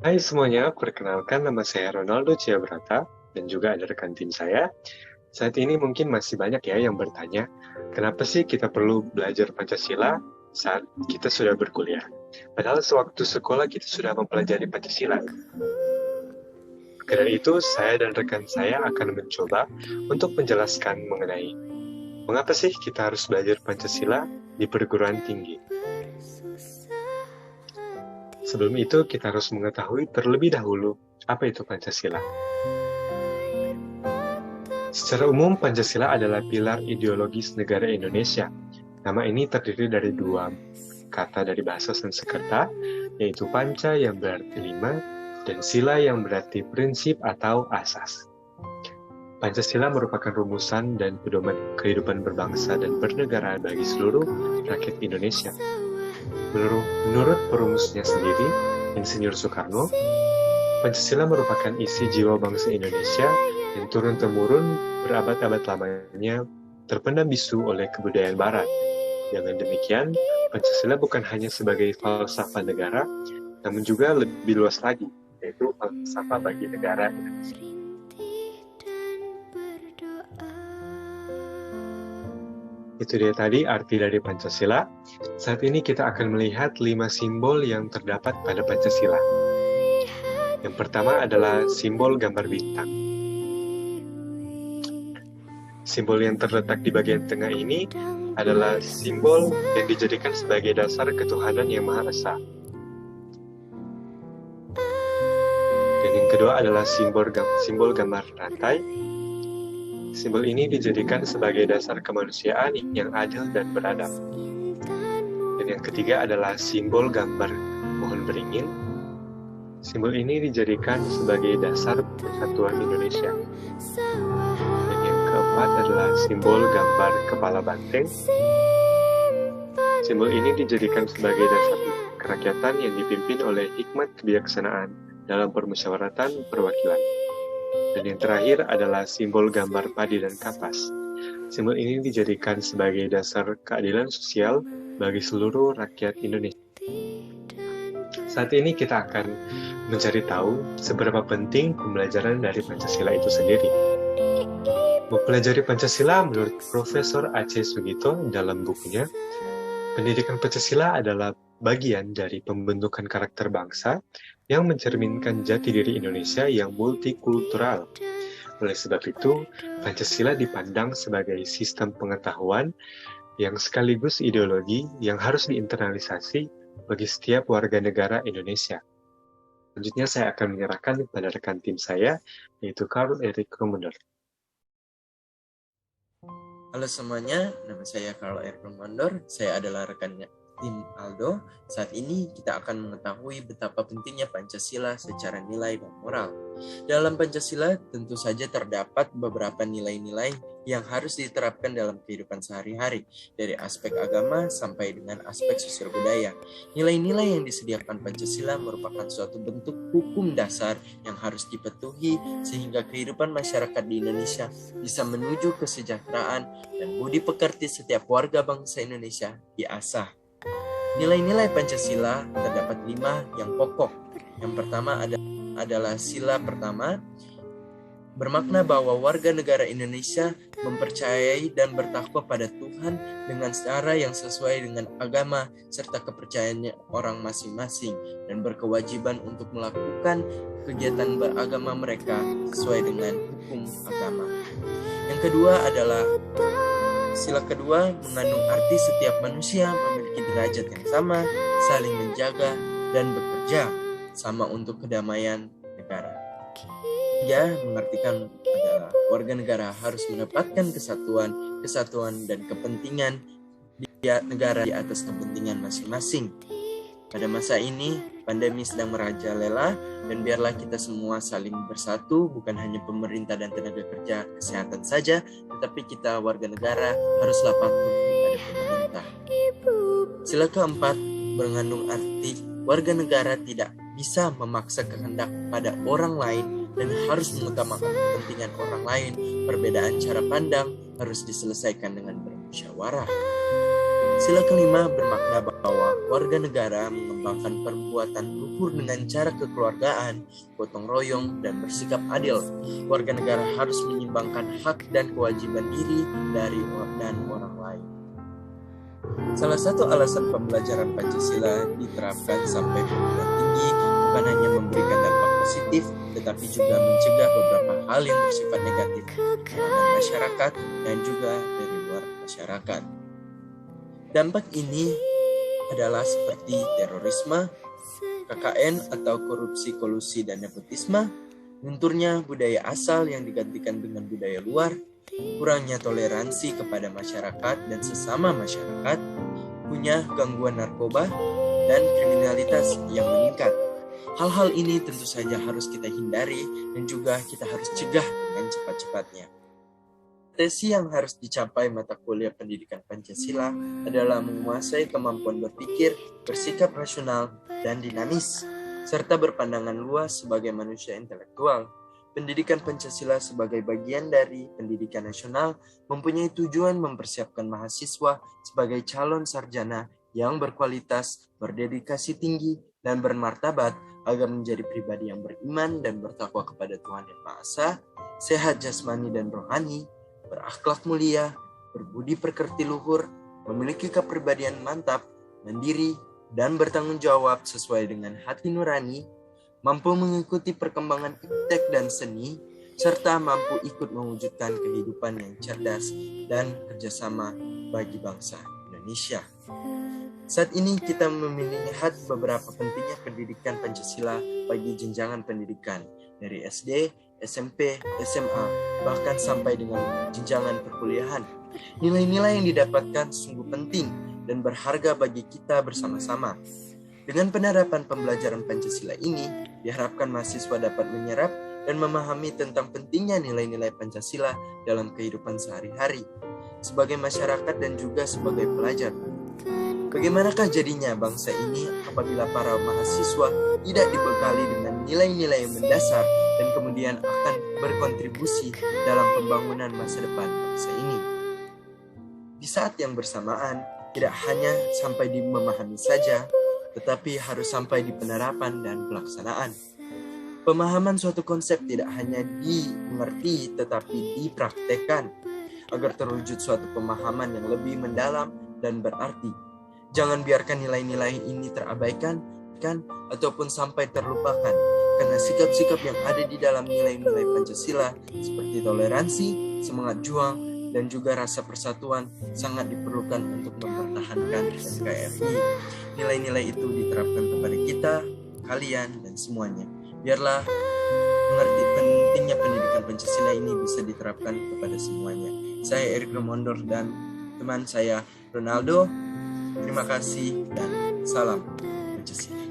Hai semuanya, perkenalkan nama saya Ronaldo Ciabrata dan juga ada rekan tim saya. Saat ini mungkin masih banyak ya yang bertanya, kenapa sih kita perlu belajar Pancasila saat kita sudah berkuliah? Padahal sewaktu sekolah kita sudah mempelajari Pancasila. Karena itu, saya dan rekan saya akan mencoba untuk menjelaskan mengenai mengapa sih kita harus belajar Pancasila di perguruan tinggi. Sebelum itu, kita harus mengetahui terlebih dahulu apa itu Pancasila. Secara umum, Pancasila adalah pilar ideologis negara Indonesia. Nama ini terdiri dari dua kata dari bahasa Sanskerta, yaitu panca yang berarti lima, dan sila yang berarti prinsip atau asas. Pancasila merupakan rumusan dan pedoman kehidupan berbangsa dan bernegara bagi seluruh rakyat Indonesia. Menurut perumusnya sendiri, Insinyur Soekarno, Pancasila merupakan isi jiwa bangsa Indonesia yang turun-temurun berabad-abad lamanya terpendam bisu oleh kebudayaan Barat. Dengan demikian, Pancasila bukan hanya sebagai falsafah negara, namun juga lebih luas lagi, yaitu falsafah bagi negara Indonesia. Itu dia tadi arti dari Pancasila. Saat ini kita akan melihat 5 simbol yang terdapat pada Pancasila. Yang pertama adalah simbol gambar bintang. Simbol yang terletak di bagian tengah ini adalah simbol yang dijadikan sebagai dasar ketuhanan yang Maha Esa. Dan yang kedua adalah simbol gambar rantai. Simbol ini dijadikan sebagai dasar kemanusiaan yang adil dan beradab. Dan yang ketiga adalah simbol gambar pohon beringin. Simbol ini dijadikan sebagai dasar persatuan Indonesia. Dan yang keempat adalah simbol gambar kepala banteng. Simbol ini dijadikan sebagai dasar kerakyatan yang dipimpin oleh hikmat kebijaksanaan dalam permusyawaratan perwakilan. Dan yang terakhir adalah simbol gambar padi dan kapas. Simbol ini dijadikan sebagai dasar keadilan sosial bagi seluruh rakyat Indonesia. Saat ini kita akan mencari tahu seberapa penting pembelajaran dari Pancasila itu sendiri. Mempelajari Pancasila menurut Profesor Aceh Sugito dalam bukunya, pendidikan Pancasila adalah bagian dari pembentukan karakter bangsa yang mencerminkan jati diri Indonesia yang multikultural. Oleh sebab itu, Pancasila dipandang sebagai sistem pengetahuan yang sekaligus ideologi yang harus diinternalisasi bagi setiap warga negara Indonesia. Selanjutnya saya akan menyerahkan kepada rekan tim saya, yaitu Karl Erik Romonder. Halo semuanya, nama saya Karl Erik Romonder. Saya adalah rekannya tim Aldo. Saat ini kita akan mengetahui betapa pentingnya Pancasila secara nilai dan moral. Dalam Pancasila tentu saja terdapat beberapa nilai-nilai yang harus diterapkan dalam kehidupan sehari-hari, dari aspek agama sampai dengan aspek sosial budaya. Nilai-nilai yang disediakan Pancasila merupakan suatu bentuk hukum dasar yang harus dipatuhi sehingga kehidupan masyarakat di Indonesia bisa menuju kesejahteraan dan budi pekerti setiap warga bangsa Indonesia diasah. Nilai-nilai Pancasila terdapat 5 yang pokok. Yang pertama adalah sila pertama, bermakna bahwa warga negara Indonesia mempercayai dan bertakwa pada Tuhan dengan cara yang sesuai dengan agama serta kepercayaannya orang masing-masing dan berkewajiban untuk melakukan kegiatan beragama mereka sesuai dengan hukum agama. Yang kedua adalah sila kedua mengandung arti setiap manusia memiliki derajat yang sama, saling menjaga, dan bekerja sama untuk kedamaian negara. Ia mengartikan adalah warga negara harus mendapatkan kesatuan dan kepentingan negara di atas kepentingan masing-masing. Pada masa ini, pandemi sedang merajalela dan biarlah kita semua saling bersatu, bukan hanya pemerintah dan tenaga kerja kesehatan saja, tetapi kita warga negara haruslah patuh pada pemerintah. Sila keempat mengandung arti warga negara tidak bisa memaksa kehendak pada orang lain dan harus mengutamakan kepentingan orang lain. Perbedaan cara pandang harus diselesaikan dengan bermusyawarah. Sila kelima bermakna bahwa warga negara mengembangkan perbuatan luhur dengan cara kekeluargaan, gotong royong, dan bersikap adil. Warga negara harus menyimbangkan hak dan kewajiban diri dari dan orang lain. Salah satu alasan pembelajaran Pancasila diterapkan sampai perguruan tinggi bukan hanya memberikan dampak positif, tetapi juga mencegah beberapa hal yang bersifat negatif dalam masyarakat dan juga dari luar masyarakat. Dampak ini adalah seperti terorisme, KKN atau korupsi, kolusi, dan nepotisme, lunturnya budaya asal yang digantikan dengan budaya luar, kurangnya toleransi kepada masyarakat dan sesama masyarakat, punya gangguan narkoba, dan kriminalitas yang meningkat. Hal-hal ini tentu saja harus kita hindari dan juga kita harus cegah dengan cepat-cepatnya. Kompetensi yang harus dicapai mata kuliah pendidikan Pancasila adalah menguasai kemampuan berpikir, bersikap rasional, dan dinamis, serta berpandangan luas sebagai manusia intelektual. Pendidikan Pancasila sebagai bagian dari pendidikan nasional mempunyai tujuan mempersiapkan mahasiswa sebagai calon sarjana yang berkualitas, berdedikasi tinggi, dan bermartabat agar menjadi pribadi yang beriman dan bertakwa kepada Tuhan Yang Maha Esa, sehat jasmani dan rohani, berakhlak mulia, berbudi pekerti luhur, memiliki kepribadian mantap, mandiri, dan bertanggung jawab sesuai dengan hati nurani, mampu mengikuti perkembangan iptek dan seni, serta mampu ikut mewujudkan kehidupan yang cerdas dan kerjasama bagi bangsa Indonesia. Saat ini kita melihat beberapa pentingnya pendidikan Pancasila bagi jenjangan pendidikan dari SD, SMP, SMA, bahkan sampai dengan jenjangan perkuliahan. Nilai-nilai yang didapatkan sungguh penting dan berharga bagi kita bersama-sama. Dengan penerapan pembelajaran Pancasila ini, diharapkan mahasiswa dapat menyerap dan memahami tentang pentingnya nilai-nilai Pancasila dalam kehidupan sehari-hari, sebagai masyarakat dan juga sebagai pelajar. Bagaimanakah jadinya bangsa ini apabila para mahasiswa tidak dibekali dengan nilai-nilai yang mendasar dan kemudian akan berkontribusi dalam pembangunan masa depan bangsa ini? Di saat yang bersamaan, tidak hanya sampai di memahami saja, tetapi harus sampai di penerapan dan pelaksanaan. Pemahaman suatu konsep tidak hanya dimengerti tetapi dipraktekkan agar terwujud suatu pemahaman yang lebih mendalam dan berarti. Jangan biarkan nilai-nilai ini terabaikan ataupun sampai terlupakan, karena sikap-sikap yang ada di dalam nilai-nilai Pancasila seperti toleransi, semangat juang, dan juga rasa persatuan sangat diperlukan untuk mempertahankan NKRI. Nilai-nilai itu diterapkan kepada kita, kalian, dan semuanya. Biarlah mengerti pentingnya pendidikan Pancasila ini bisa diterapkan kepada semuanya. Saya Erik Remondor dan teman saya Ronaldo. Terima kasih dan salam Pancasila.